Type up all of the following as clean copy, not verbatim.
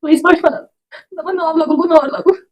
Please, my father. Nama naam lagu, gunor lagu.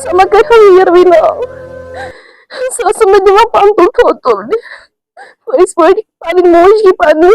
sama kayak Yerwina sama dia pantul total pois foi paling longe pani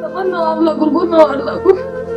sama naam lagu gunor lagu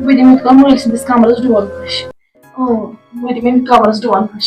Будем камеры без камеры ждён паш. О, будем камеры ждён паш.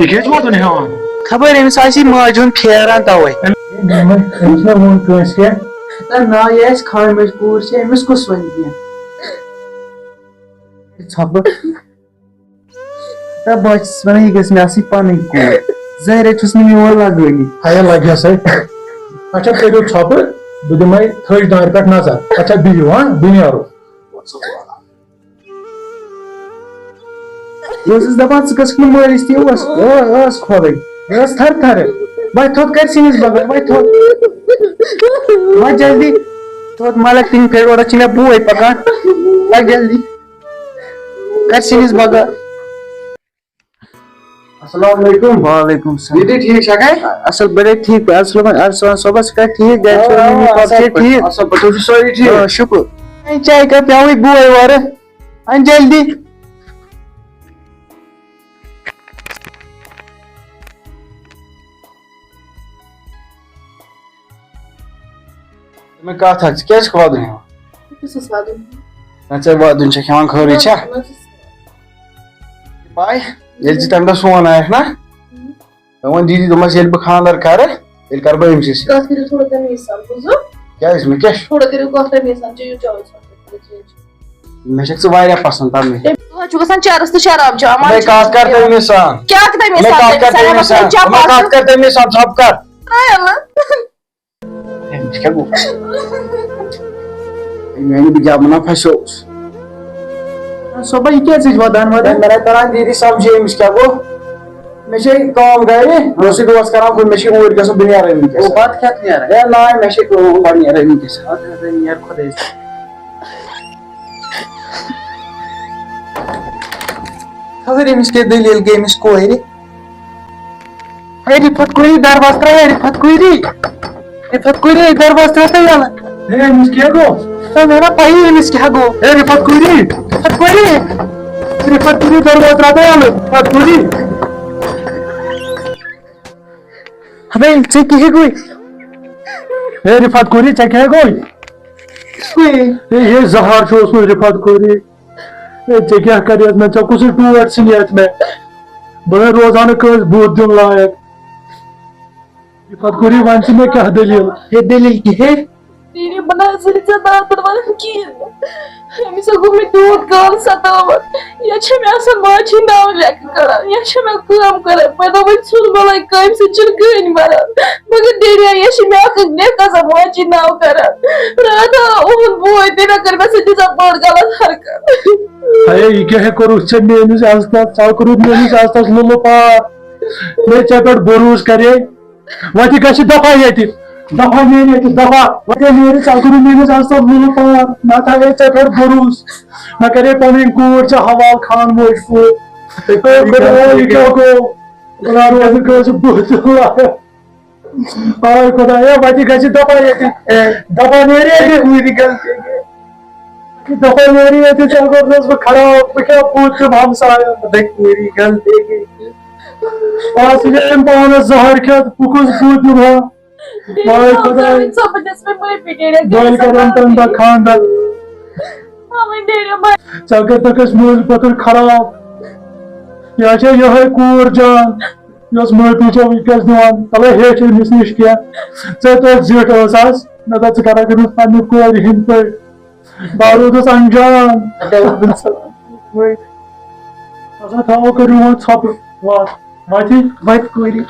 یہ کیٛازِ ووتُن ہٮ۪وان خبر أمِس آسہِ ماجہِ ہُنٛد پھیران تَوَے أمِس نا ووٚن کٲنٛسہِ کینٛہہ نا یہِ آسہِ خٲمٕچ کوٗر چھِ أمِس کُس وَنہِ کینٛہہ ژھۄپہٕ بہٕ چھُس وَنان یہِ گٔژھ مےٚ آسٕنۍ پَنٕنۍ کوٗر زٕہٕنۍ رٮ۪تھ چھُس نہٕ مےٚ یور لگٲنی ہیا لگٮ۪س ہے اچھا کٔرِو ژھۄپہٕ بہٕ دِمے تھٔج دارِ پٮ۪ٹھ نظر اچھا بِہِو ہاں بہٕ نیرو بہٕ ٲسٕس دَپان ژٕ گژھکھ نہٕ مٲلِس تہِ ٲس کھولٕنۍ مےٚ ٲس تھر تھرٕ وۄنۍ تھوٚد کَرِ سِنِس بغٲر وۄنۍ تھوٚد وۄنۍ جلدی تھوٚد ملک تِم پھیرِ اورٕ چھِ مےٚ بوے پکان وۄنۍ جلدی کَرِ سِنِس بغٲر السلام علیکم وعلیکم السلام دیدی ٹھیک چھا گے اصل بڑے ٹھیک ارسلان صبح سے ٹھیک گھر چھِ ممی پاپا چھِ ٹھیک اصل پٲٹھۍ تُہۍ چھِو سٲری ٹھیٖک شُکر چاے کپ پیاوٕے بوے اورٕ وۄنۍ جلدی مےٚ کتھ اکھ ژٕ کیٛازِ چھُکھ وَدُن ہٮ۪وان نہ ژےٚ وَدُن چھَکھ ہٮ۪وان خٲرٕے چھا پاے ییٚلہِ ژٕ تَمہِ دۄہ سون آیکھ نا مےٚ ووٚن دیدی دوٚپمَس ییٚلہِ بہٕ خانٛدر کَرٕ تیٚلہِ کَرٕ بہٕ أمسٕے سۭتۍ کیٛازِ مےٚ کیٛاہ چھُ مےٚ چھَکھ ژٕ واریاہ پسنٛد تَمے چرس تہٕ شراب جام مےٚ کَتھ کر تٔمِس سان مےٚ کَتھ کر تٔمِس سان مےٚ کَتھ کر تٔمِس سان ژھۄپہٕ کر أمِس کیٛاہ گوٚو میٛانہِ بہٕ کیٛاہ وَنان پھسیووُس صبح یہِ کیٛازِ چھِ وَدان وَدان مےٚ نَے تران دیدی سَمجھی أمِس کیٛاہ گوٚو مےٚ چھے کٲم گرِ مےٚ اوسُے دوس کران کُن مےٚ چھِ اوٗرۍ گژھُن بہٕ نیرٕ أمی کیٛاہ بَتہٕ کھٮ۪تھ نیران ہے ناے مےٚ چھے کٲم گۄڈٕ نیرٕ أمی کیٛاہ نیرٕ خۄدایَس خبر أمِس کیٛاہ دٔلیٖل گٔے أمِس کورِ ہے رِفت کوری درواز ترٛاوے رِفت کوری درواز ترٛاو تہٕ یَلہٕ ہے أمِس کیٛاہ گوٚو مےٚ نا پَیی أمِس کیٛاہ گوٚو ہے رِفت کوری درواز ترٛاو تہٕ یَلہٕ رِفت کوری ہَے ژےٚ کیٛاہ گوٚے ہے رِفت کوری ژےٚ کیٛاہ گوٚے ہے زہار چھُ اوسمُت رِفت کوری ہے ژےٚ کیٛاہ کریتھ مےٚ ژےٚ کُسٕے ٹوٹھ ژھٕنیتھ مےٚ بہٕ نَے روزان نہٕ کٲنٛسہِ بُتھ دیُن لایق رِفت کوری وۄنۍ ژٕ مےٚ کیٛاہ دٔلیٖل ہے دٔلیٖل کیٛاہ أمِس گوٚو مےٚ تیوٗت کال سَتاوان یا چھِ مےٚ آسان ماجہِ ہِنٛدۍ ناوٕ لیکھٕ کَران یا چھِ مےٚ کٲم کَران مےٚ دوٚپ وۄنۍ ژھُن بَلاے کامہِ سۭتۍ چھِنہٕ کٕہٕنۍ مَران مگر ڈیڈیا یا چھِ مےٚ اکھ لیکھ آسان ماجہِ ہِنٛدۍ ناوٕ کَران راتھ اوٚہُنٛد بوے تٔمۍ کٔر مےٚ سۭتۍ تیٖژاہ بٔڑ غلط حرکت ہے یہِ کیٛاہ کوٚرُتھ ژےٚ میٲنِس عزتس ژےٚ کوٚرُتھ میٲنِس عزتس لُلہٕ پار مےٚ ژےٚ پٮ۪ٹھ بروسہٕ کرے وۄنۍ تہِ گژھِ دفعہ ییٚتہِ دفعہ نیرِ ییٚتہِ دفعہ وۄنۍ نیرِ ژےٚ کوٚرُتھ میٲنِس عزتس لُلہٕ پار مےٚ تھاوے ژےٚ پٮ۪ٹھ بروسہٕ مےٚ کرے پنٕنۍ کوٗر ژےٚ حوالہٕ خانموش کوٗر یہِ کیٛاہ گوٚو خۄدا روزِ کٲنٛسہِ بُتھ دِیُن لایق آے خۄدایا وۄنۍ تہِ گژھِ دفعہ ییٚتہِ دفعہ نیرِ ییٚتہِ دفعہ نیرِ ییٚتہِ ژےٚ کوٚرنَس بہٕ خراب بہٕ کیٛاہ بُتھ دِمہٕ ہمساین آز یہِ أمۍ پانس زہر کھٮ۪تھ بہٕ کُس بُتھ دِمہٕ ہا آے خۄدایا بہٕ کرن تَمہِ دۄہ خانٛدر ژےٚ کٔرتھکھ أسۍ مٲلۍ پٔتٕر خراب یا چھےٚ یِہے کوٗر جان یۄس معٲفی چھےٚ وٕنکیٚس دِوان تَلے ہیٚچھ أمِس نِش کینٛہہ ژےٚ توتہِ زِٹھ ٲس آز مےٚ دوٚپ ژٕ کرکھ أمِس پننہِ کورِ ہِنٛدۍ پٲٹھۍ بہٕ روٗدُس انجان تھاوو کٔرِو وۄنۍ ژھۄپہٕ واتہِ وَتہِ کوری